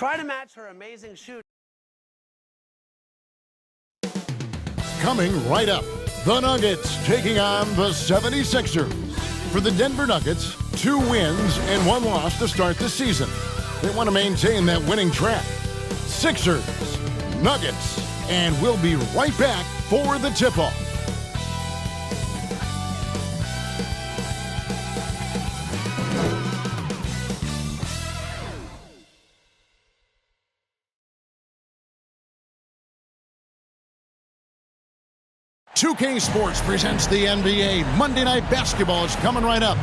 Try to match her amazing shoot. Coming right up, the Nuggets taking on the 76ers. For the Denver Nuggets, 2 wins and 1 loss to start the season. They want to maintain that winning track. Sixers, Nuggets, and we'll be right back for the tip-off. $2K Sports presents the NBA. Monday Night Basketball is coming right up.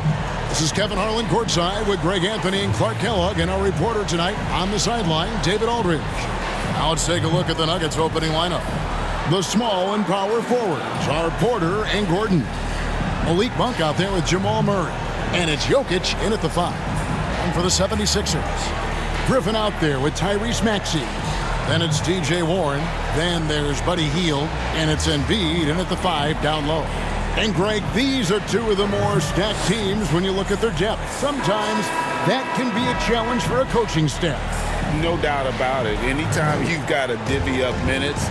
This is Kevin Harlan courtside with Greg Anthony and Clark Kellogg, and our reporter tonight on the sideline, David Aldridge. Now let's take a look at the Nuggets opening lineup. The small and power forwards are Porter and Gordon. Malik Monk out there with Jamal Murray. And it's Jokic in at the 5. And for the 76ers, Griffin out there with Tyrese Maxey. Then it's T.J. Warren. Then there's Buddy Hield. And it's Embiid in at the 5 down low. And, Greg, these are 2 of the more stacked teams when you look at their depth. Sometimes that can be a challenge for a coaching staff. No doubt about it. Anytime you've got to divvy up minutes,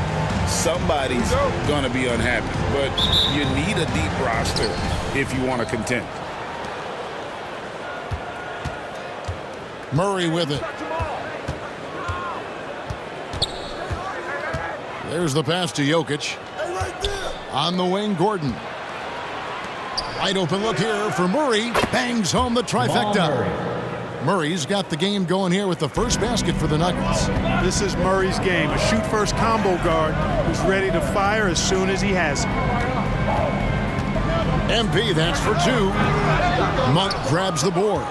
somebody's going to be unhappy. But you need a deep roster if you want to contend. Murray with it. There's the pass to Jokic. On the wing, Gordon. Wide open look here for Murray. Bangs home the trifecta. Murray's got the game going here with the first basket for the Nuggets. This is Murray's game. A shoot-first combo guard who's ready to fire as soon as he has it. MP, that's for 2. Monk grabs the board.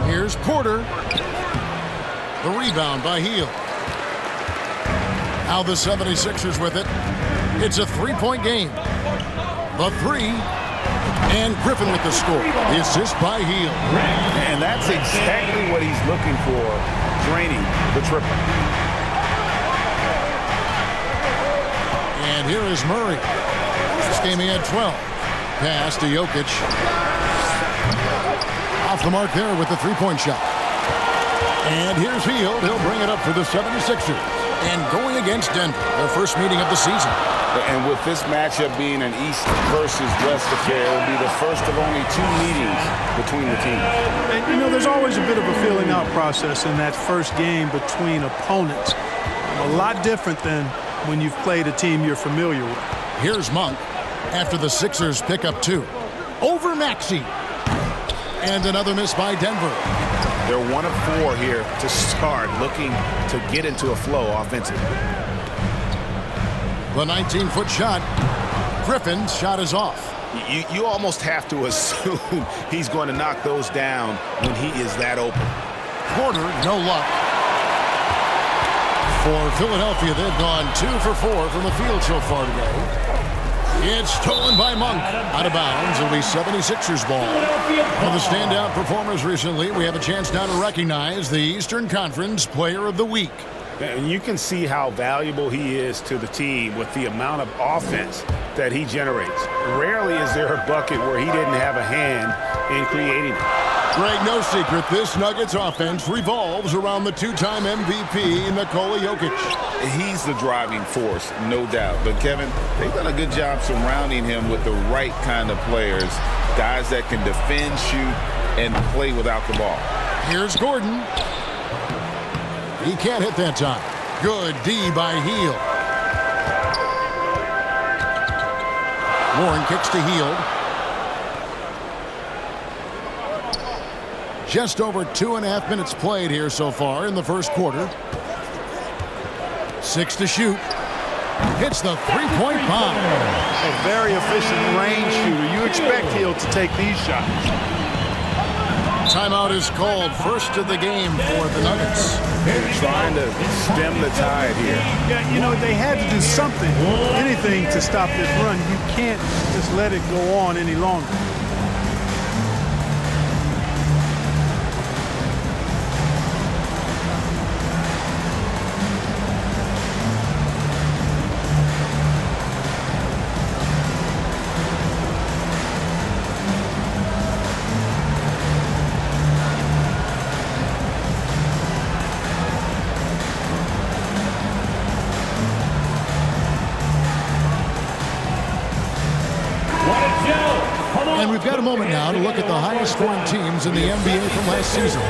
Here's Porter. The rebound by Hield. Now the 76ers with it. It's a 3-point game. The 3. And Griffin with the score. The assist by Hield. And that's exactly what he's looking for, draining the triple. And here is Murray. This game he had 12. Pass to Jokic. Off the mark there with the 3-point shot. And here's Hield. He'll bring it up for the 76ers. And going against Denver, their first meeting of the season. And with this matchup being an East versus West affair, it will be the first of only 2 meetings between the teams. And, you know, there's always a bit of a filling out process in that first game between opponents. A lot different than when you've played a team you're familiar with. Here's Monk after the Sixers pick up 2. Over Maxey. And another miss by Denver. They're 1 of 4 here to start, looking to get into a flow offensively. The 19-foot shot. Griffin's shot is off. You almost have to assume he's going to knock those down when he is that open. Porter, no luck. For Philadelphia, they've gone 2 for 4 from the field so far today. It's stolen by Monk. Out of bounds. It'll be 76ers ball. One of the standout performers recently, we have a chance now to recognize the Eastern Conference Player of the Week. And you can see how valuable he is to the team with the amount of offense that he generates. Rarely is there a bucket where he didn't have a hand in creating it. Greg, no secret, this Nuggets offense revolves around the 2-time MVP, Nikola Jokic. He's the driving force, no doubt. But, Kevin, they've done a good job surrounding him with the right kind of players, guys that can defend, shoot, and play without the ball. Here's Gordon. He can't hit that time. Good D by Hield. Warren kicks to Hield. Just over 2.5 minutes played here so far in the first quarter. 6 to shoot. Hits the 3-point bomb. A very efficient range shooter. You expect Hield to take these shots. Timeout is called. First of the game for the Nuggets. They're trying to stem the tide here. Yeah, you know, they had to do something, anything to stop this run. You can't just let it go on any longer. got a moment now to look at the highest scoring teams in the NBA from last season.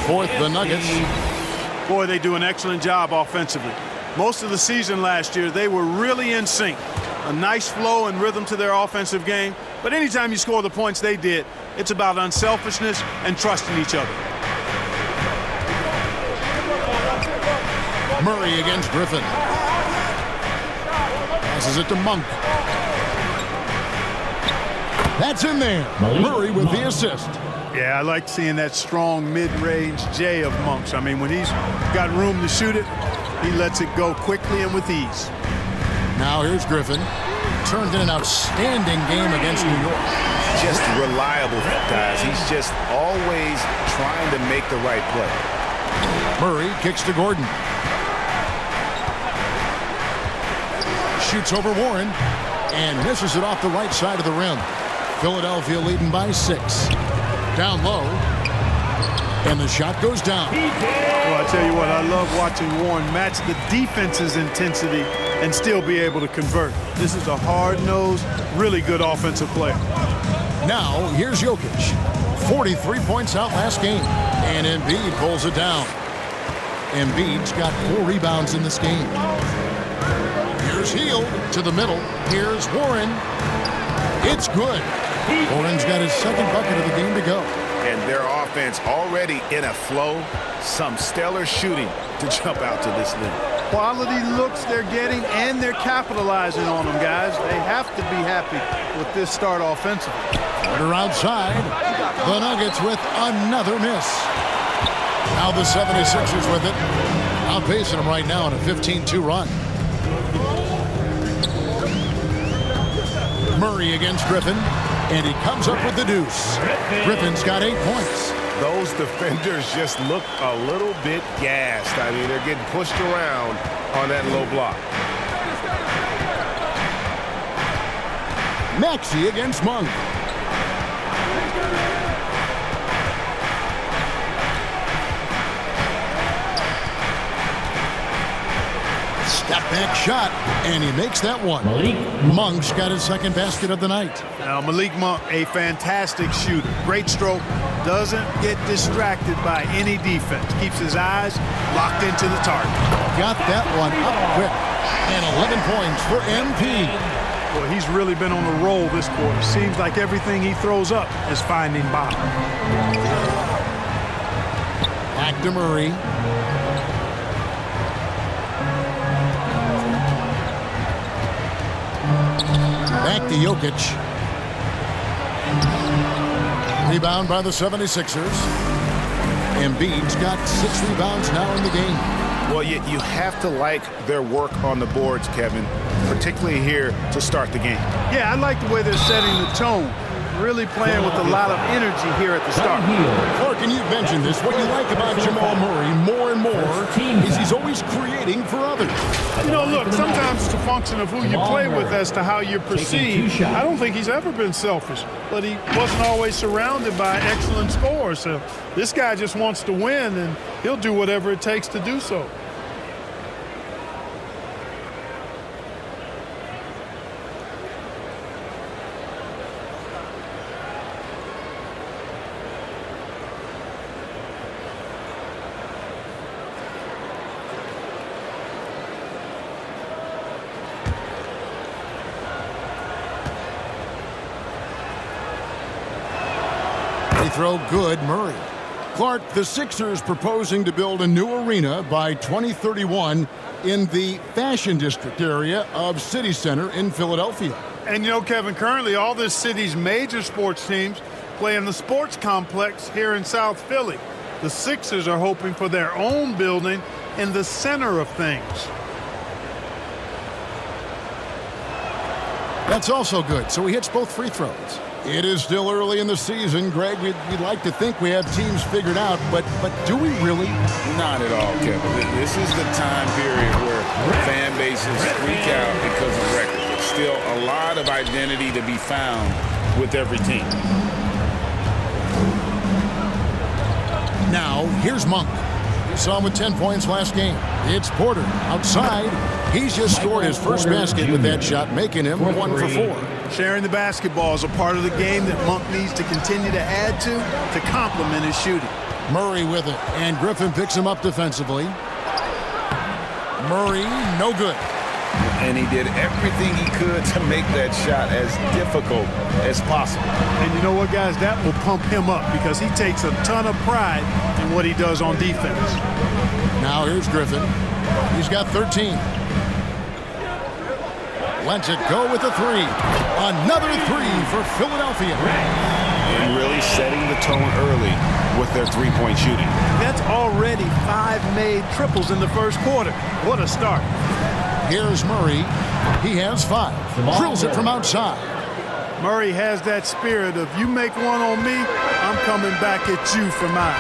Fourth, the Nuggets. Boy, they do an excellent job offensively. Most of the season last year, they were really in sync. A nice flow and rhythm to their offensive game. But anytime you score the points they did, it's about unselfishness and trusting each other. Murray against Griffin. Passes it to Monk. That's in there. Murray with the assist. Yeah, I like seeing that strong mid-range J of Monk's. I mean, when he's got room to shoot it, he lets it go quickly and with ease. Now here's Griffin. Turned in an outstanding game against New York. Just reliable, guys. He's just always trying to make the right play. Murray kicks to Gordon. Shoots over Warren and misses it off the right side of the rim. Philadelphia leading by 6. Down low. And the shot goes down. Well, I tell you what, I love watching Warren match the defense's intensity and still be able to convert. This is a hard-nosed, really good offensive player. Now, here's Jokic. 43 points out last game. And Embiid pulls it down. Embiid's got 4 rebounds in this game. Here's Hield to the middle. Here's Warren. It's good. Warren's got his second bucket of the game to go. And their offense already in a flow. Some stellar shooting to jump out to this lead. Quality looks they're getting, and they're capitalizing on them, guys. They have to be happy with this start offensively. Porter outside. The Nuggets with another miss. Now the 76ers with it. Outpacing them right now in a 15-2 run. Murray against Griffin. And he comes up with the deuce. Griffin's got 8 points. Those defenders just look a little bit gassed. I mean, they're getting pushed around on that low block. Maxey against Monk. Step back shot, and he makes that one. Monk's got his second basket of the night. Now, Malik Monk, a fantastic shooter. Great stroke. Doesn't get distracted by any defense. Keeps his eyes locked into the target. Got that one up quick. And 11 points for MP. Well, he's really been on a roll this quarter. Seems like everything he throws up is finding bottom. Back to Murray. Back to Jokic. Rebound by the 76ers. Embiid's got 6 rebounds now in the game. Well, you have to like their work on the boards, Kevin, particularly here to start the game. Yeah, I like the way they're setting the tone. Really playing with a lot of energy here at the start. Clark, and you've mentioned this. What you like about Jamal Murray more and more is he's always creating for others. You know, look, sometimes it's a function of who you play with as to how you're perceived. I don't think he's ever been selfish, but he wasn't always surrounded by excellent scorers. So this guy just wants to win, and he'll do whatever it takes to do so. Throw good, Murray. Clark, the Sixers proposing to build a new arena by 2031 in the Fashion District area of City Center in Philadelphia. And you know, Kevin, currently all this city's major sports teams play in the sports complex here in South Philly. The Sixers are hoping for their own building in the center of things. That's also good. So he hits both free throws. It is still early in the season, Greg. We'd like to think we have teams figured out, but do we really? Not at all, Kevin. This is the time period where fan bases freak out because of record. There's still a lot of identity to be found with every team. Now, here's Monk. We saw him with 10 points last game. It's Porter outside. He's just scored his first basket with that shot, making him 1 for 4. Sharing the basketball is a part of the game that Monk needs to continue to add to complement his shooting. Murray with it, and Griffin picks him up defensively. Murray, no good. And he did everything he could to make that shot as difficult as possible. And you know what, guys? That will pump him up because he takes a ton of pride in what he does on defense. Now here's Griffin. He's got 13. Lets it go with a three. Another three for Philadelphia. And really setting the tone early with their three-point shooting. That's already 5 made triples in the first quarter. What a start. Here's Murray. He has 5. Drills it from outside. Murray has that spirit of you make one on me, I'm coming back at you for mine.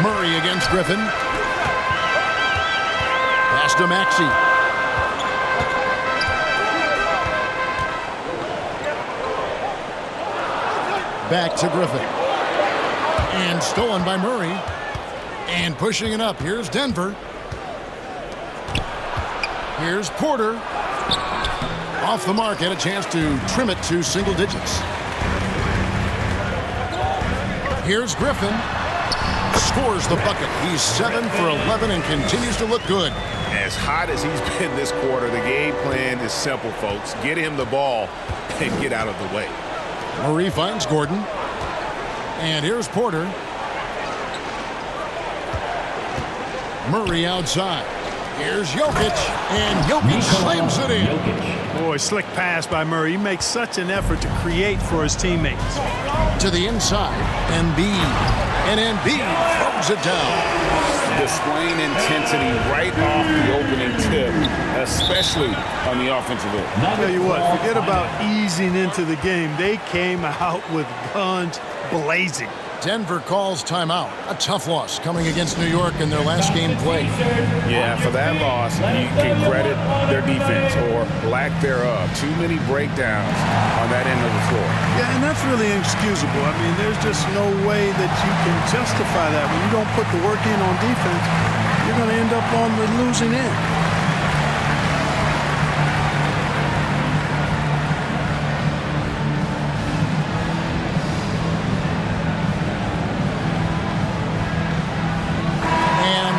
Murray against Griffin. Pass to Maxey. Back to Griffin. And stolen by Murray. And pushing it up. Here's Denver. Here's Porter. Off the mark. Had a chance to trim it to single digits. Here's Griffin. Scores the bucket. He's 7 for 11 and continues to look good. As hot as he's been this quarter, the game plan is simple, folks. Get him the ball and get out of the way. Murray finds Gordon. And here's Porter. Murray outside. Here's Jokic. And Jokic slams it in. Boy, slick pass by Murray. He makes such an effort to create for his teammates. To the inside. Embiid. And Embiid throws it down. Displaying intensity right off the opening tip, especially on the offensive end. I'll tell you what, forget about easing into the game. They came out with guns blazing. Denver calls timeout. A tough loss coming against New York in their last game played. Yeah, for that loss, you can credit their defense or lack thereof. Too many breakdowns on that end of the floor. Yeah, and that's really inexcusable. I mean, there's just no way that you can justify that. When you don't put the work in on defense, you're going to end up on the losing end.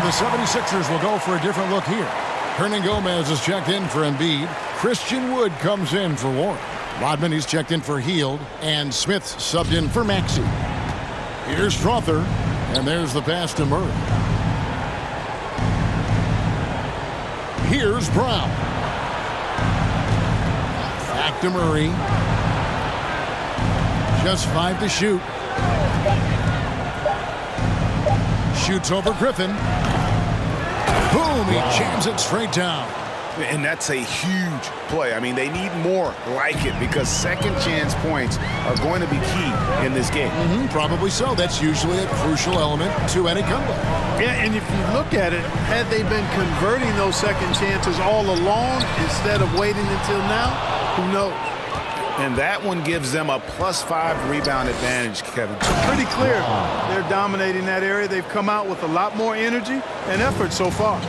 The 76ers will go for a different look here. Hernan Gomez is checked in for Embiid. Christian Wood comes in for Warren. Rodman is checked in for Hield. And Smith subbed in for Maxey. Here's Strother. And there's the pass to Murray. Here's Brown. Back to Murray. Just 5 to shoot. Shoots over Griffin. Boom, he jams it straight down. And that's a huge play. I mean, they need more like it because second chance points are going to be key in this game. Probably so. That's usually a crucial element to any comeback. Yeah, and if you look at it, had they been converting those second chances all along instead of waiting until now, who knows? And that one gives them a +5 rebound advantage, Kevin. Pretty clear. They're dominating that area. They've come out with a lot more energy and effort so far.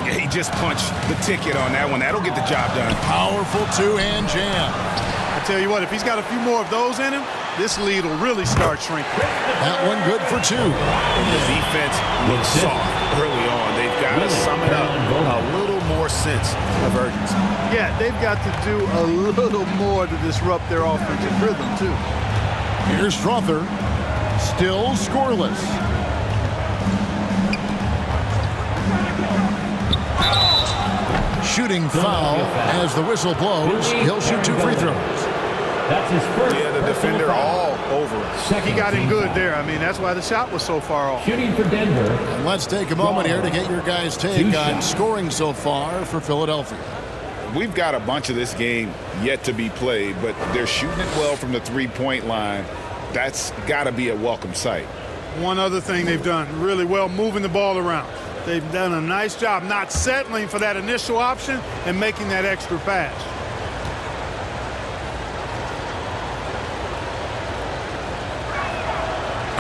Yeah, he just punched the ticket on that one. That'll get the job done. Powerful two-hand jam. I tell you what, if he's got a few more of those in him, this lead will really start shrinking. That one good for 2. The defense looks soft early on. They've got to sum it up a little more sense of urgency. Yeah, they've got to do a little more to disrupt their offensive rhythm, too. Here's Strother. Still scoreless. Shooting foul as the whistle blows. He'll shoot 2 free throws. That's his first. Yeah, the defender all over it. He got him good there. I mean, that's why the shot was so far off. Shooting for Denver. And let's take a moment here to get your guys' take on scoring so far for Philadelphia. We've got a bunch of this game yet to be played, but they're shooting it well from the three-point line. That's got to be a welcome sight. One other thing they've done really well, moving the ball around. They've done a nice job not settling for that initial option and making that extra pass.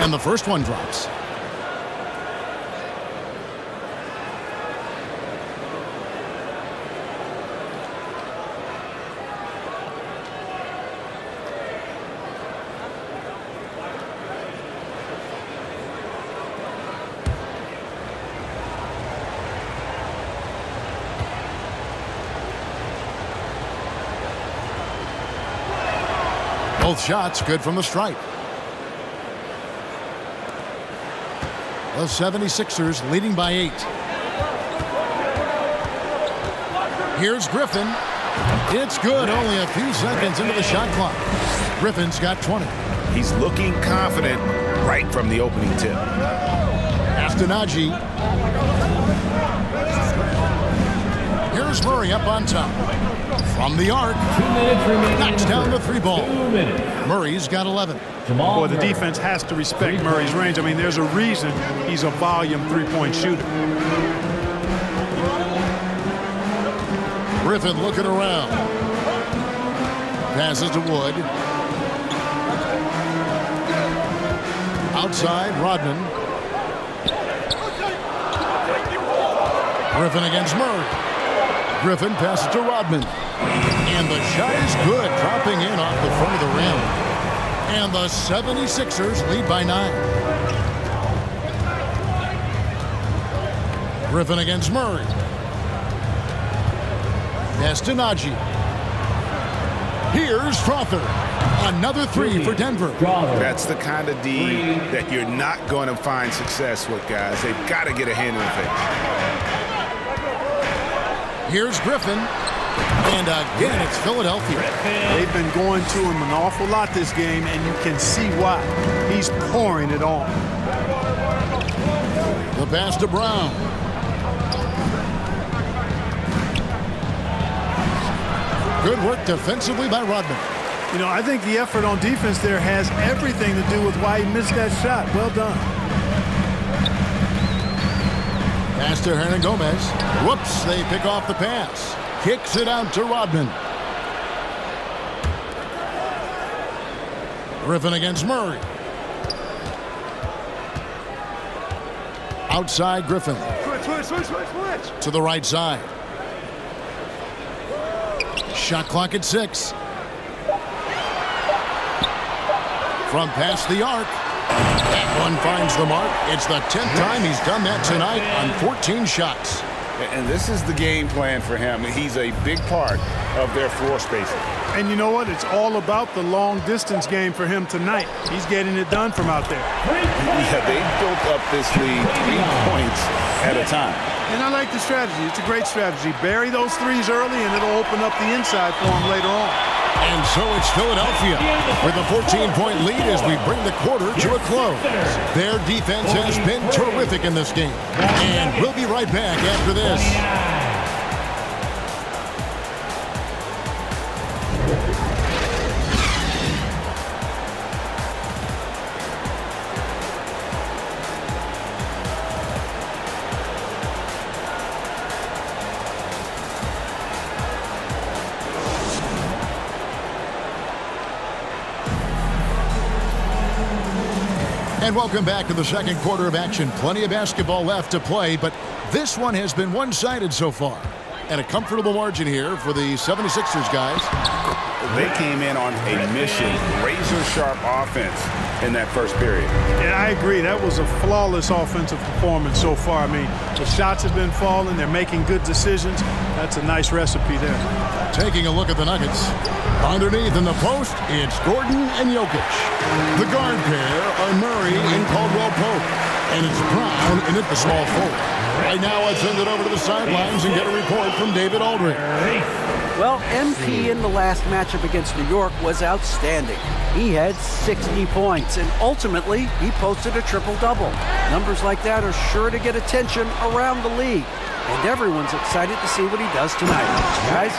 And the first one drops. Both shots good from the stripe. The 76ers leading by 8. Here's Griffin. It's good. Only a few seconds into the shot clock. Griffin's got 20. He's looking confident right from the opening tip. Astenaji. Here's Murray up on top. From the arc. 2 minutes remaining. Knocks down the 3 ball. 2 minutes. Murray's got 11. Jamal Boy, the Murray. defense has to respect Murray's range. I mean, there's a reason he's a volume three-point shooter. Griffin looking around. Passes to Wood. Outside, Rodman. Griffin against Murray. Griffin passes to Rodman. And the shot is good, dropping in off the front of the rim. And the 76ers lead by 9. Griffin against Murray. Pass to Najee. Here's Strawther. Another 3 for Denver. Strawther. That's the kind of D that you're not going to find success with, guys. They've got to get a hand in the face. Here's Griffin. And again, it's Philadelphia. They've been going to him an awful lot this game, and you can see why. He's pouring it on. The pass to Brown. Good work defensively by Rodman. You know, I think the effort on defense there has everything to do with why he missed that shot. Well done. Pass to Hernangomez. Whoops, they pick off the pass. Kicks it out to Rodman. Griffin against Murray. Outside Griffin. Switch. To the right side. Shot clock at 6. From past the arc. That one finds the mark. It's the 10th time he's done that tonight on 14 shots. And this is the game plan for him. He's a big part of their floor spacing. And you know what? It's all about the long-distance game for him tonight. He's getting it done from out there. Yeah, they built up this lead 3 points at a time. And I like the strategy. It's a great strategy. Bury those threes early, and it'll open up the inside for him later on. And so it's Philadelphia with a 14-point lead as we bring the quarter to a close. Their defense has been terrific in this game. And we'll be right back after this. And welcome back to the second quarter of action. Plenty of basketball left to play, but this one has been one-sided so far. And a comfortable margin here for the 76ers guys. They came in on a mission, razor-sharp offense in that first period. Yeah, I agree. That was a flawless offensive performance so far. I mean, the shots have been falling. They're making good decisions. That's a nice recipe there. Taking a look at the Nuggets. Underneath in the post, it's Gordon and Jokic. The guard pair are Murray and Caldwell Pope. And it's Brown in at the small forward. Right now, let's send it over to the sidelines and get a report from David Aldridge. Well, MP in the last matchup against New York was outstanding. He had 60 points, and ultimately, he posted a triple-double. Numbers like that are sure to get attention around the league. And everyone's excited to see what he does tonight. Guys?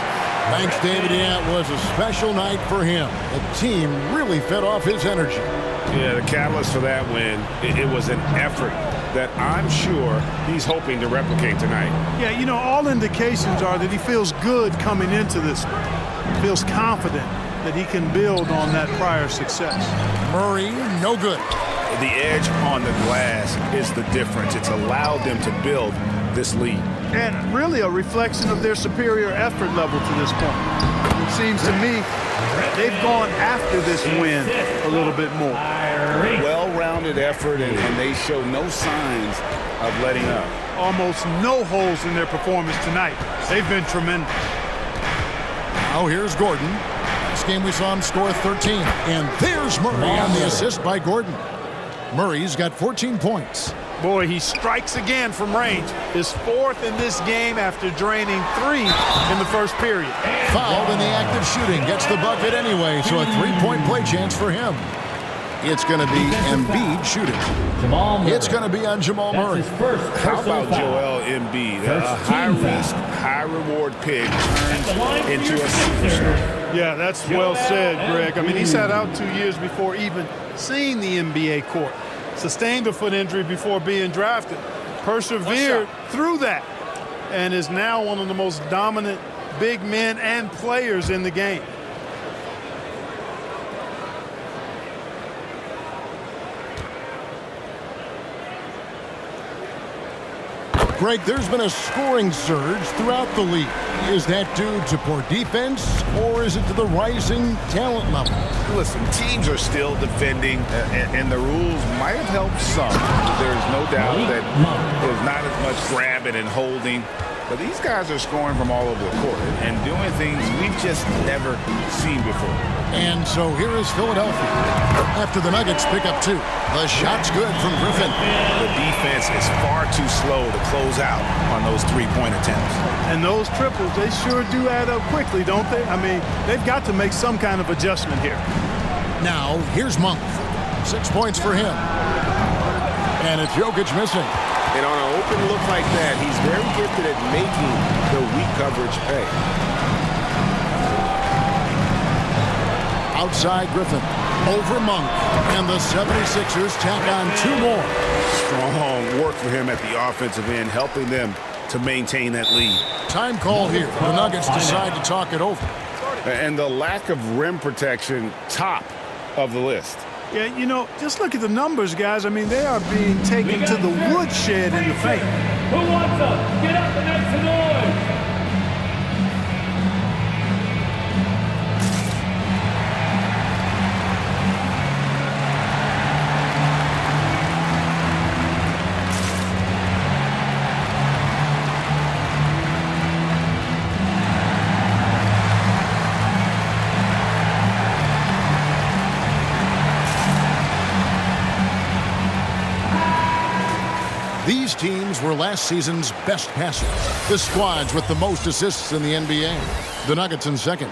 Thanks, David. Yeah, it was a special night for him. The team really fed off his energy. Yeah, the catalyst for that win, it was an effort that I'm sure he's hoping to replicate tonight. Yeah, you know, all indications are that he feels good coming into this one. He feels confident that he can build on that prior success. Murray, no good. The edge on the glass is the difference. It's allowed them to build this lead. And really a reflection of their superior effort level to this point. It seems to me they've gone after this win a little bit more. Well-rounded effort, and they show no signs of letting up. Almost no holes in their performance tonight. They've been tremendous. Now here's Gordon. game we saw him score 13. And there's Murray on the assist by Gordon. Murray's got 14 points. Boy, he strikes again from range. His fourth in this game after draining 3 in the first period. Fouled in the act of shooting. Gets the bucket anyway, so a 3-point play chance for him. It's going to be Embiid shooting. Jamal Murray. It's going to be on Jamal Murray. That's his first How personal about foul. Joel Embiid? First A team high-risk, foul. high-reward pick At the line for into your a superstar. Yeah, that's well said, Greg. I mean, he sat out 2 years before even seeing the NBA court. Sustained a foot injury before being drafted. Persevered through that and is now one of the most dominant big men and players in the game. Greg, there's been a scoring surge throughout the league. Is that due to poor defense, or is it to the rising talent level? Listen, teams are still defending, and the rules might have helped some. There's no doubt that there's not as much grabbing and holding. But these guys are scoring from all over the court and doing things we've just never seen before. And so here is Philadelphia. After the Nuggets pick up 2. The shot's good from Griffin. The defense is far too slow to close out on those three-point attempts. And those triples, they sure do add up quickly, don't they? I mean, they've got to make some kind of adjustment here. Now, here's Monk. 6 points for him. And it's Jokic missing. And on an open look like that, he's very gifted at making the weak coverage pay. Outside Griffin. Over Monk. And the 76ers tack on 2 more. Strong work for him at the offensive end, helping them to maintain that lead. Time call here. The Nuggets decide to talk it over. And the lack of rim protection, top of the list. Yeah, you know, just look at the numbers, guys. I mean, they are being taken to the woodshed in the paint. Who wants them? Get up and make some noise. These teams were last season's best passers. The squads with the most assists in the NBA. The Nuggets in second.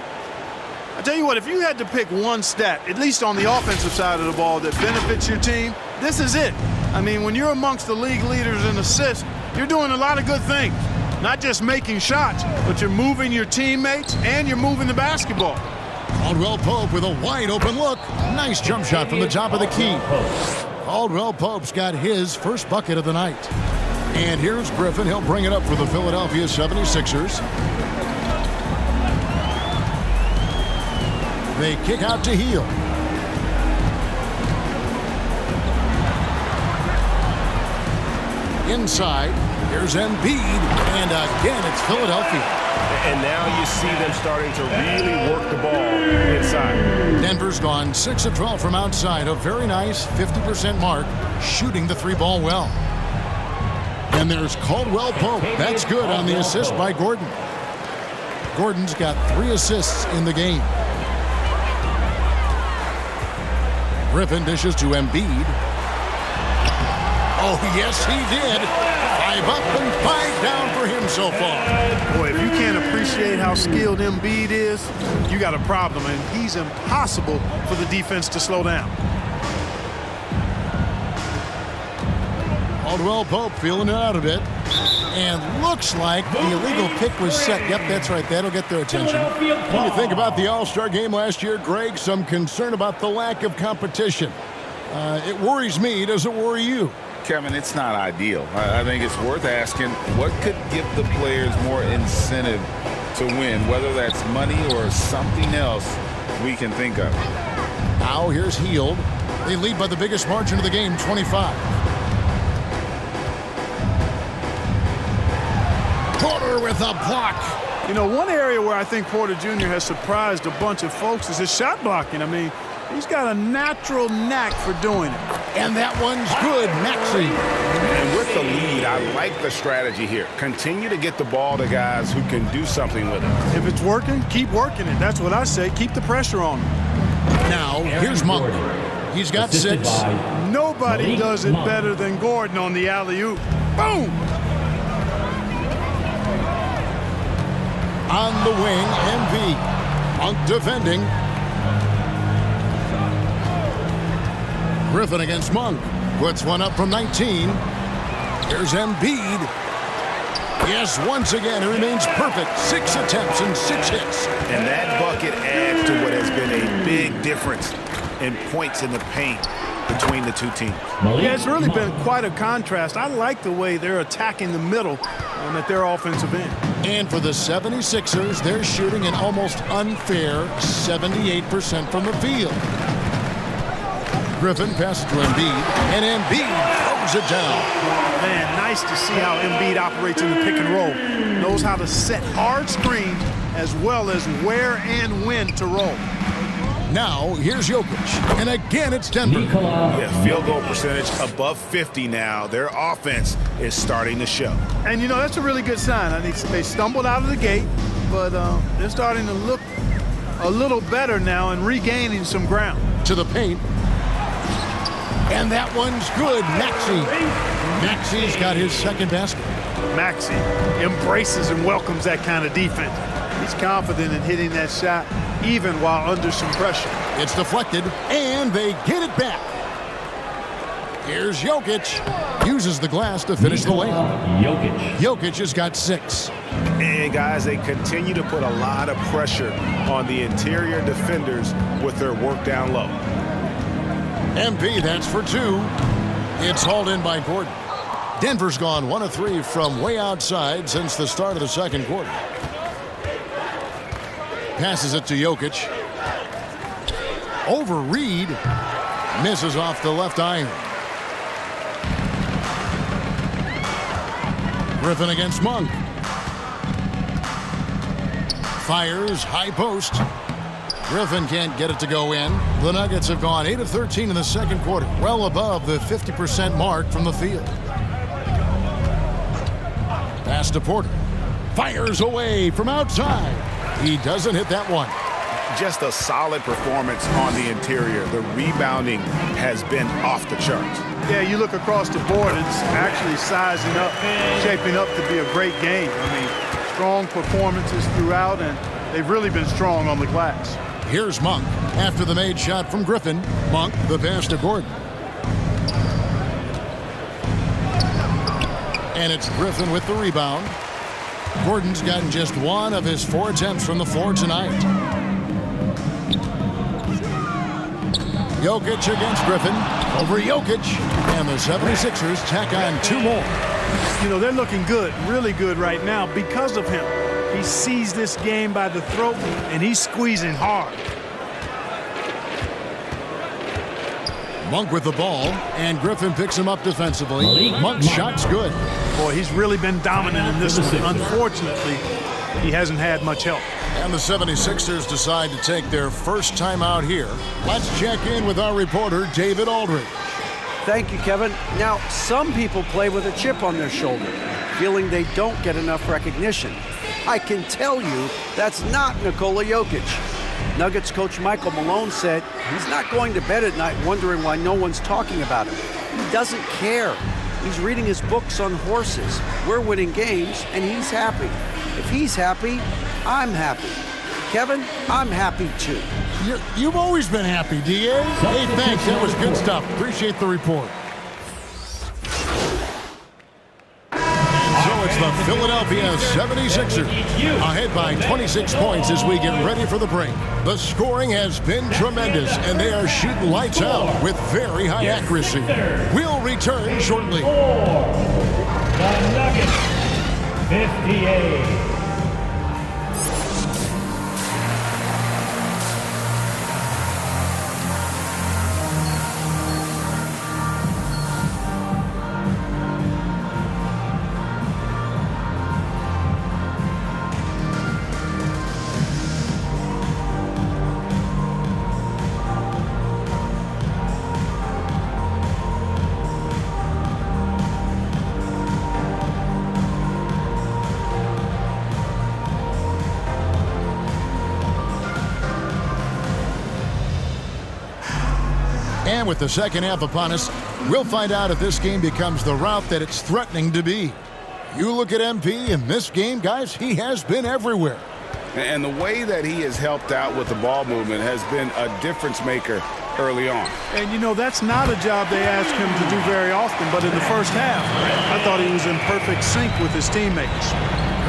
I tell you what, if you had to pick one stat, at least on the offensive side of the ball, that benefits your team, this is it. I mean, when you're amongst the league leaders in assists, you're doing a lot of good things. Not just making shots, but you're moving your teammates and you're moving the basketball. Caldwell Pope with a wide open look. Nice jump shot from the top of the key. Caldwell Pope's got his first bucket of the night. And here's Griffin. He'll bring it up for the Philadelphia 76ers. They kick out to Hield. Inside, here's Embiid. And again, it's Philadelphia. And now you see them starting to really work the ball inside. Denver's gone 6 of 12 from outside. A very nice 50% mark, shooting the 3-ball well. And there's Caldwell Pope. That's good on the assist by Gordon. Gordon's got 3 assists in the game. Griffin dishes to Embiid. Oh, yes, he did. 5 up and 5 down for him so far. Boy, if you can't appreciate how skilled Embiid is, you got a problem, and he's impossible for the defense to slow down. Caldwell Pope feeling it out a bit. And looks like the illegal pick was set. Yep, that's right. That'll get their attention. When you think about the All-Star game last year, Greg, some concern about the lack of competition. It worries me. Does it worry you? Kevin, it's not ideal. I think it's worth asking what could give the players more incentive to win, whether that's money or something else we can think of. Now here's Hield. They lead by the biggest margin of the game, 25. Porter with a block. You know, one area where I think Porter Jr. has surprised a bunch of folks is his shot blocking. I mean, he's got a natural knack for doing it. And that one's good. Maxey. And with the lead, I like the strategy here. Continue to get the ball to guys who can do something with it. If it's working, keep working it. That's what I say. Keep the pressure on him. Now, here's Monk. He's got Assisted 6. by Nobody Malik does it Monk. better than Gordon on the alley-oop. Boom! On the wing, MV. Monk defending. Griffin against Monk. Puts one up from 19. Here's Embiid. Yes, once again, he remains perfect. 6 attempts and 6 hits. And that bucket adds to what has been a big difference in points in the paint between the two teams. Yeah, it's really been quite a contrast. I like the way they're attacking the middle and at their offensive end. And for the 76ers, they're shooting an almost unfair 78% from the field. Griffin passes to Embiid, and Embiid throws it down. Man, nice to see how Embiid operates in the pick and roll. Knows how to set hard screens as well as where and when to roll. Now, here's Jokic, and again it's Denver. Nikola Yeah, field goal percentage above 50 now. Their offense is starting to show. And, you know, that's a really good sign. I think they stumbled out of the gate, but they're starting to look a little better now and regaining some ground. To the paint. And that one's good. Maxey. Maxey's got his second basket. Maxey embraces and welcomes that kind of defense. He's confident in hitting that shot even while under some pressure. It's deflected, and they get it back. Here's Jokic. Uses the glass to finish the layup. Jokic. Jokic has got 6. And guys, they continue to put a lot of pressure on the interior defenders with their work down low. MP, that's for 2. It's hauled in by Gordon. Denver's gone 1 of 3 from way outside since the start of the second quarter. Passes it to Jokic. Over Reed. Misses off the left iron. Griffin against Monk. Fires, high post. Griffin can't get it to go in. The Nuggets have gone 8 of 13 in the second quarter, well above the 50% mark from the field. Pass to Porter. Fires away from outside. He doesn't hit that one. Just a solid performance on the interior. The rebounding has been off the charts. Yeah, you look across the board, it's actually sizing up, shaping up to be a great game. I mean, strong performances throughout, and they've really been strong on the glass. Here's Monk after the made shot from Griffin. Monk, the pass to Gordon. And it's Griffin with the rebound. Gordon's gotten just 1 of his 4 attempts from the floor tonight. Jokic against Griffin. Over Jokic. And the 76ers tack on 2 more. You know, they're looking good, really good right now because of him. He sees this game by the throat, and he's squeezing hard. Monk with the ball, and Griffin picks him up defensively. Monk's shot's good. Boy, he's really been dominant in this one. Unfortunately, he hasn't had much help. And the 76ers decide to take their first time out here. Let's check in with our reporter, David Aldridge. Thank you, Kevin. Now, some people play with a chip on their shoulder, feeling they don't get enough recognition. I can tell you that's not Nikola Jokic. Nuggets coach Michael Malone said he's not going to bed at night wondering why no one's talking about him. He doesn't care. He's reading his books on horses. We're winning games, and he's happy. If he's happy, I'm happy. Kevin, I'm happy too. You've always been happy, D.A. Hey, thanks. That was good stuff. Appreciate the report. So it's the Philadelphia 76ers ahead by 26 points as we get ready for the break. The scoring has been tremendous, and they are shooting lights out with very high accuracy. We'll return shortly. The Nuggets 58. And with the second half upon us, we'll find out if this game becomes the route that it's threatening to be. You look at MP in this game, guys, he has been everywhere. And the way that he has helped out with the ball movement has been a difference maker early on. And, you know, that's not a job they ask him to do very often, but in the first half, I thought he was in perfect sync with his teammates.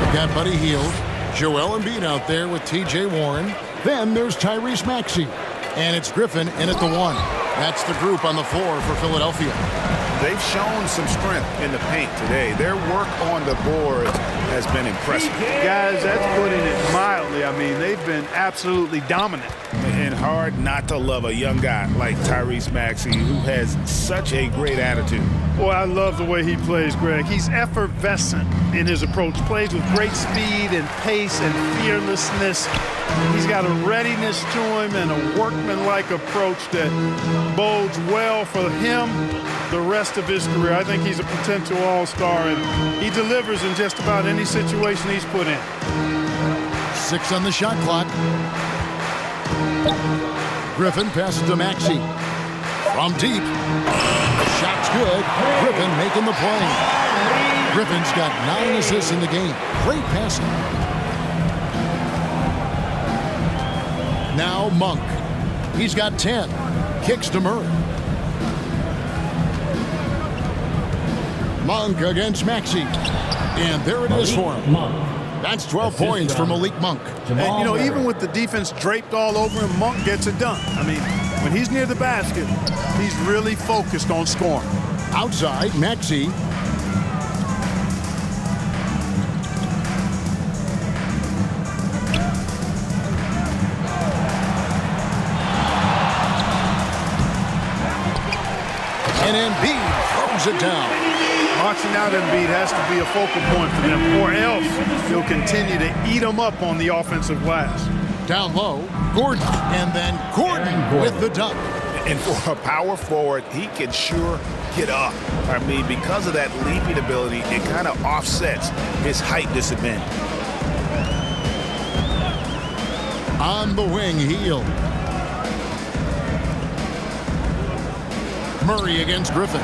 We've got Buddy Hield, Joel Embiid out there with T.J. Warren. Then there's Tyrese Maxey. And it's Griffin in at the 1. That's the group on the floor for Philadelphia. They've shown some strength in the paint today. Their work on the board has been impressive. Guys, that's putting it mildly. I mean, they've been absolutely dominant. And hard not to love a young guy like Tyrese Maxey, who has such a great attitude. Boy, I love the way he plays, Greg. He's effervescent in his approach. Plays with great speed and pace and fearlessness. He's got a readiness to him and a workmanlike approach that bodes well for him the rest of his career. I think he's a potential all-star, and he delivers in just about any situation he's put in. 6 on the shot clock. Griffin passes to Maxey. From deep. The shot's good. Griffin making the play. Griffin's got 9 assists in the game. Great passing. Now Monk. He's got 10. Kicks to Murray. Monk against Maxey. And there it is for him. That's 12 points for Malik Monk. And, you know, even with the defense draped all over him, Monk gets it done. I mean, when he's near the basket, he's really focused on scoring. Outside, Maxey. And Embiid throws it down. Marching out Embiid has to be a focal point for them, or else he'll continue to eat them up on the offensive glass. Down low, Gordon, and then Gordon with the dunk. And for a power forward, he can sure get up. I mean, because of that leaping ability, it kind of offsets his height disadvantage. On the wing, Hield. Murray against Griffin.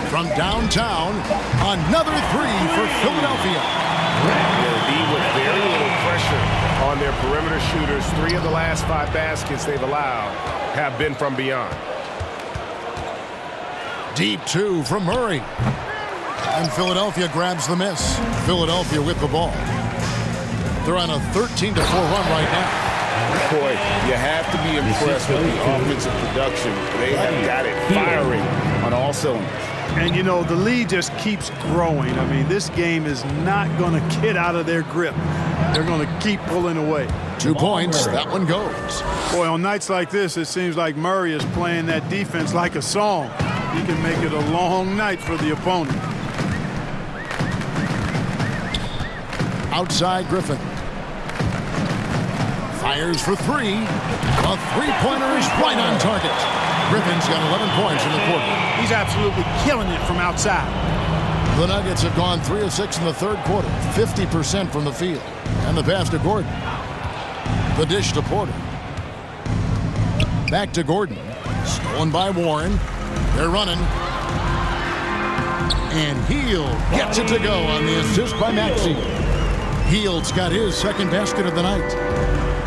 From downtown, another 3 for Philadelphia. Will be with very little pressure on their perimeter shooters. 3 of the last 5 baskets they've allowed have been from beyond. Deep 2 from Murray. And Philadelphia grabs the miss. Philadelphia with the ball. They're on a 13-4 run right now. Boy, you have to be impressed with the offensive production. They have got it firing on all cylinders. And, you know, the lead just keeps growing. I mean, this game is not going to get out of their grip. They're going to keep pulling away. 2 points. That one goes. Boy, on nights like this, it seems like Murray is playing that defense like a song. He can make it a long night for the opponent. Outside Griffin. Fires for 3. A three-pointer is right on target. Griffin's got 11 points in the quarter. He's absolutely killing it from outside. The Nuggets have gone 3 of 6 in the third quarter, 50% from the field. And the pass to Gordon. The dish to Porter. Back to Gordon. Stolen by Warren. They're running. And Hield gets it to go on the assist by Maxey. Hield's got his second basket of the night.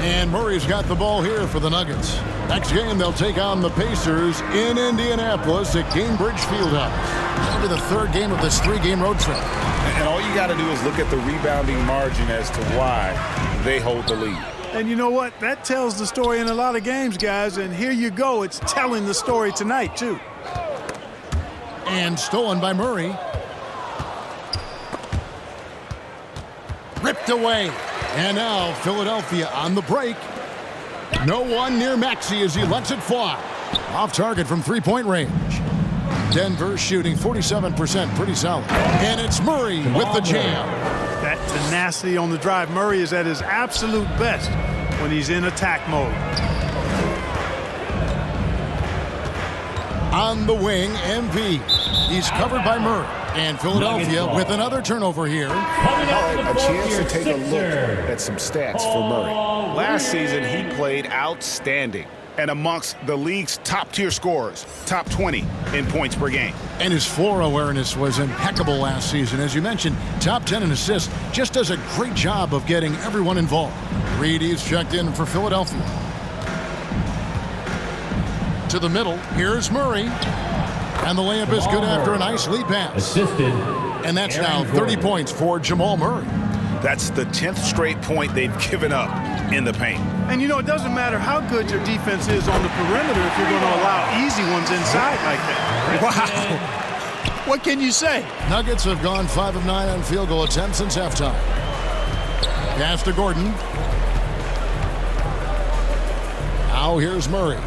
And Murray's got the ball here for the Nuggets. Next game, they'll take on the Pacers in Indianapolis at Gainbridge Fieldhouse. That'll be the third game of this 3-game road trip. And all you got to do is look at the rebounding margin as to why they hold the lead. And you know what? That tells the story in a lot of games, guys. And here you go. It's telling the story tonight, too. And stolen by Murray. Ripped away. And now Philadelphia on the break. No one near Maxey as he lets it fly. Off target from three-point range. Denver shooting 47%, pretty solid. And it's Murray with the jam. That tenacity on the drive. Murray is at his absolute best when he's in attack mode. On the wing, MV. He's covered by Murray. And Philadelphia with another turnover here. A chance to take a look at some stats for Murray. Last season, he played outstanding. and amongst the league's top-tier scorers, top 20 in points per game. And his floor awareness was impeccable last season. As you mentioned, top 10 in assists. Just does a great job of getting everyone involved. Reedy's checked in for Philadelphia. To the middle, here's Murray. And the layup is good after a nice lead pass. Assisted. And that's now 30 points for Jamal Murray. That's the 10th straight point they've given up in the paint. And, you know, it doesn't matter how good your defense is on the perimeter if you're going to allow easy ones inside like that. Wow. What can you say? Nuggets have gone 5 of 9 on field goal attempts since halftime. Pass to Gordon. Now here's Murray.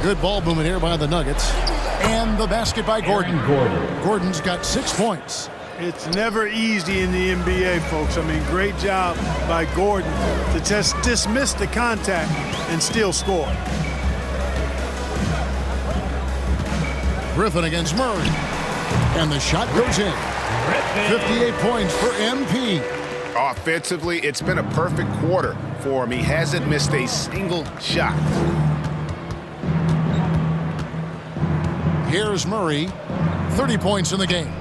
Good ball movement here by the Nuggets. And the basket by Gordon. Gordon's got 6 points. It's never easy in the NBA, folks. I mean, great job by Gordon to just dismiss the contact and still score. Griffin against Murray. And the shot goes in. 58 points for MP. Offensively, it's been a perfect quarter for him. He hasn't missed a single shot. Here's Murray. 30 points in the game.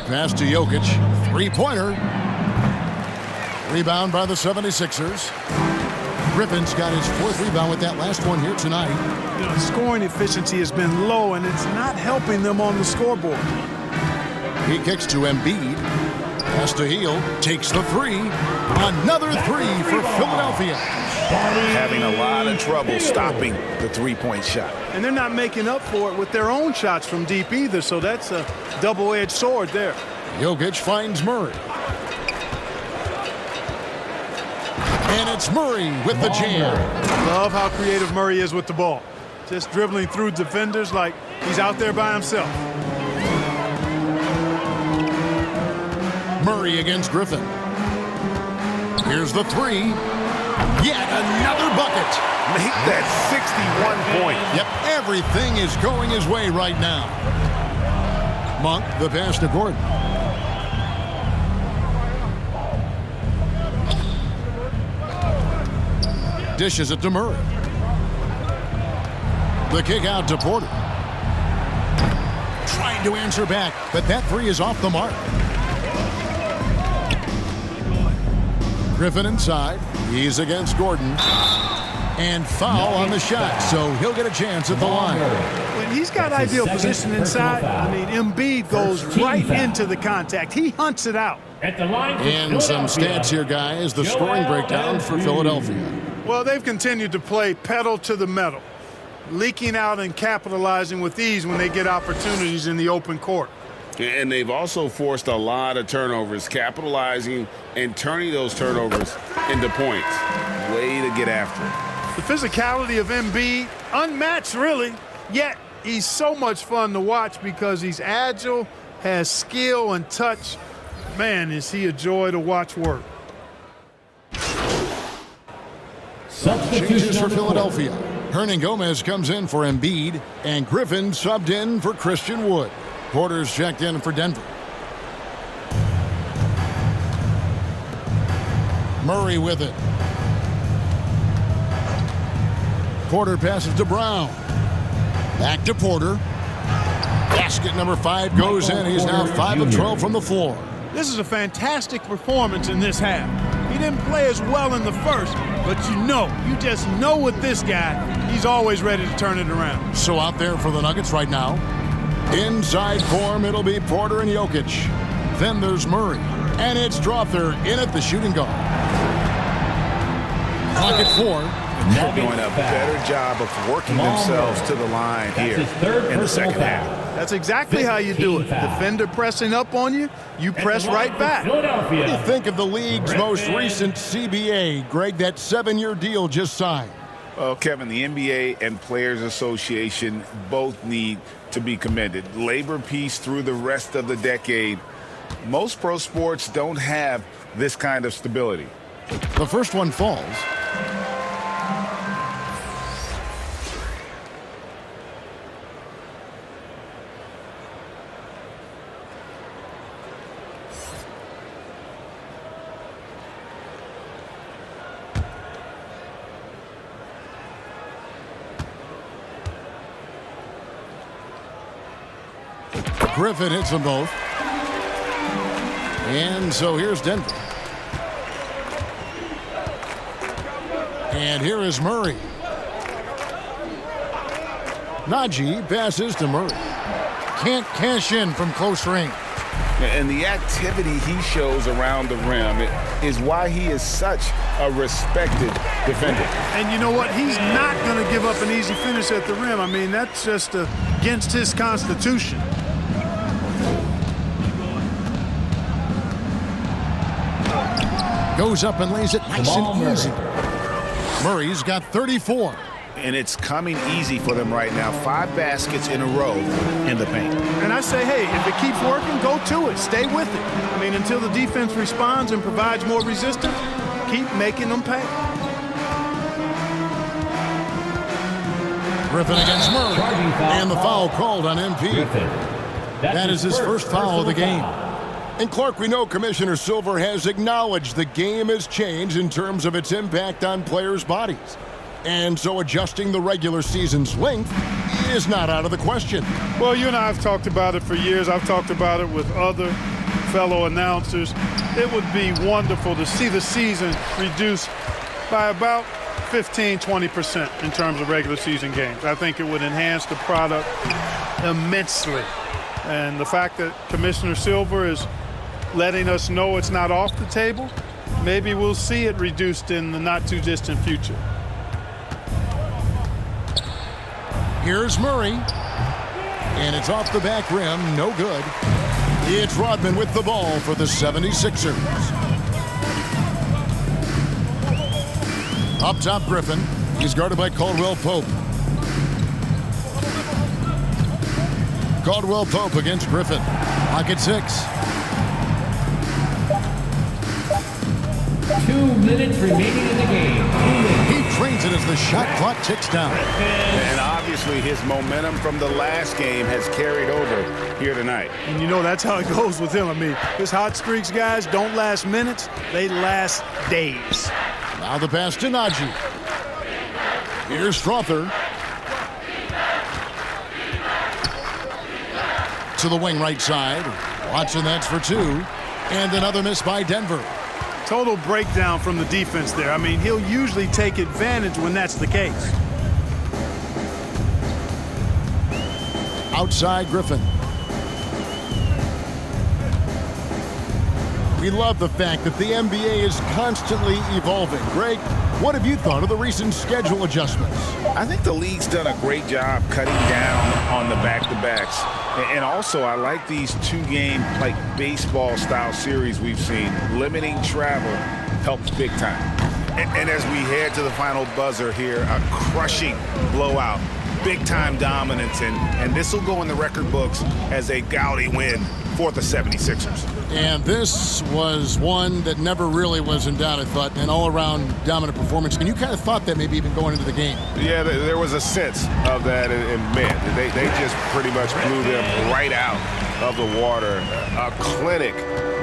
Pass to Jokic. Three-pointer. Rebound by the 76ers. Griffin's got his 4th rebound with that last one here tonight. You know, scoring efficiency has been low, and it's not helping them on the scoreboard. He kicks to Embiid. Pass to Hield. Takes the three. Another three for Philadelphia. Having a lot of trouble stopping the three-point shot. And they're not making up for it with their own shots from deep either, so that's a double-edged sword there. Jokic finds Murray. And it's Murray with the jam. Love how creative Murray is with the ball. Just dribbling through defenders like he's out there by himself. Murray against Griffin. Here's the three. Yet another bucket. Make that 61 point. Yep, everything is going his way right now. Monk, the pass to Gordon. Dishes it to Murray. The kick out to Porter. Trying to answer back, but that three is off the mark. Griffin inside. He's against Gordon. And foul on the shot, so he'll get a chance at the line. When he's got ideal position inside, I mean, Embiid goes right into the contact. He hunts it out. At the line for And some stats here, guys. The scoring breakdown for Philadelphia. Well, they've continued to play pedal to the metal, leaking out and capitalizing with ease when they get opportunities in the open court. And they've also forced a lot of turnovers, capitalizing and turning those turnovers into points. Way to get after it. The physicality of Embiid, unmatched really, yet he's so much fun to watch because he's agile, has skill and touch. Man, is he a joy to watch work. Changes for Philadelphia. Hernan Gomez comes in for Embiid, and Griffin subbed in for Christian Wood. Porter's checked in for Denver. Murray with it. Porter passes to Brown. Back to Porter. Basket number 5 goes in. He's now 5 of 12 from the floor. This is a fantastic performance in this half. He didn't play as well in the first, but you just know with this guy, he's always ready to turn it around. So out there for the Nuggets right now. Inside form, it'll be Porter and Jokic. Then there's Murray. And it's Drawther in at the shooting guard. Clock at 4. They're doing a better job of working themselves to the line here in the second half. That's exactly how you do it. Defender pressing up on you, you press right back. What do you think of the league's most recent CBA, Greg, that 7-year deal just signed? Well, Kevin, the NBA and Players Association both need to be commended. Labor peace through the rest of the decade. Most pro sports don't have this kind of stability. The first one falls. Griffin hits them both. And so here's Denver. And here is Murray. Najee passes to Murray. Can't cash in from close range. And the activity he shows around the rim is why he is such a respected defender. And you know what? He's not going to give up an easy finish at the rim. I mean, that's just against his constitution. Goes up and lays it nice and easy. Murray's got 34. And it's coming easy for them right now. 5 baskets in a row in the paint. And I say, hey, if it keeps working, go to it. Stay with it. I mean, until the defense responds and provides more resistance, keep making them pay. Griffin against Murray. And the foul called on MP. That is his first foul of the game. And Clark, we know Commissioner Silver has acknowledged the game has changed in terms of its impact on players' bodies. And so adjusting the regular season's length is not out of the question. Well, you and I have talked about it for years. I've talked about it with other fellow announcers. It would be wonderful to see the season reduced by about 15-20% in terms of regular season games. I think it would enhance the product immensely. And the fact that Commissioner Silver is letting us know it's not off the table, maybe we'll see it reduced in the not-too-distant future. Here's Murray. And it's off the back rim. No good. It's Rodman with the ball for the 76ers. Up top, Griffin. He's guarded by Caldwell Pope. Caldwell Pope against Griffin. Pocket 6. 2 minutes remaining in the game. He trains it as the shot clock ticks down. And obviously his momentum from the last game has carried over here tonight. And you know that's how it goes with him. I mean, his hot streaks, guys, don't last minutes. They last days. Now the pass to Najee. Here's Strother. To the wing right side. Watson, that's for 2. And another miss by Denver. Total breakdown from the defense there. I mean, he'll usually take advantage when that's the case. Outside Griffin. We love the fact that the NBA is constantly evolving. Greg, what have you thought of the recent schedule adjustments? I think the league's done a great job cutting down on the back-to-backs. And also, I like these 2-game, like baseball-style series we've seen. Limiting travel helps big time. And as we head to the final buzzer here, a crushing blowout, big-time dominance, and this will go in the record books as a gaudy win for the 76ers. And this was one that never really was in doubt, I thought, an all-around dominant performance. And you kind of thought that maybe even going into the game. Yeah, there was a sense of that, and man, they just pretty much blew them right out of the water. A clinic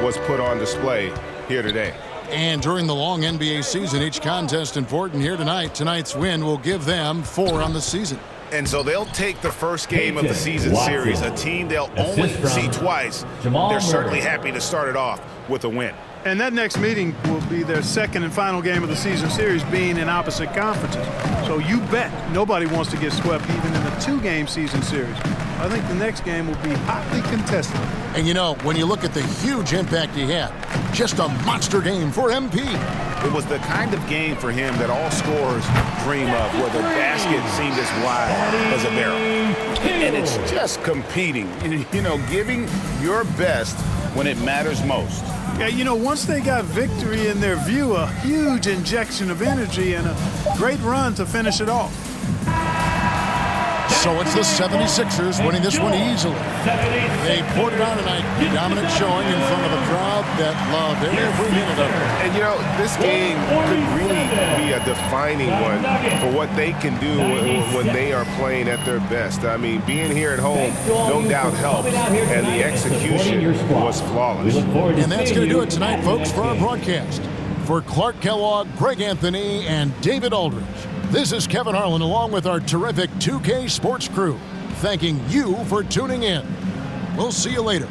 was put on display here today. And during the long NBA season, each contest important. Here tonight. Tonight's win will give them 4 on the season. And so they'll take the first game of the season Watson. series, a team they'll only see twice. They're certainly happy to start it off with a win. And that next meeting will be their second and final game of the season series, being in opposite conferences. So you bet nobody wants to get swept even in the 2-game season series. I think the next game will be hotly contested. And you know, when you look at the huge impact he had, just a monster game for MP. It was the kind of game for him that all scorers dream of, where the basket seemed as wide as a barrel. And it's just competing, you know, giving your best when it matters most. Yeah, you know, once they got victory in their view, a huge injection of energy and a great run to finish it off. So it's the 76ers winning this one easily. They poured it on tonight, dominant showing in front of a crowd that loved every minute of it. And, you know, this game could really be a defining one for what they can do when they are playing at their best. I mean, being here at home, no doubt helps, and the execution was flawless. And that's going to do it tonight, folks, for our broadcast. For Clark Kellogg, Greg Anthony, and David Aldridge, this is Kevin Harlan along with our terrific 2K Sports crew, thanking you for tuning in. We'll see you later.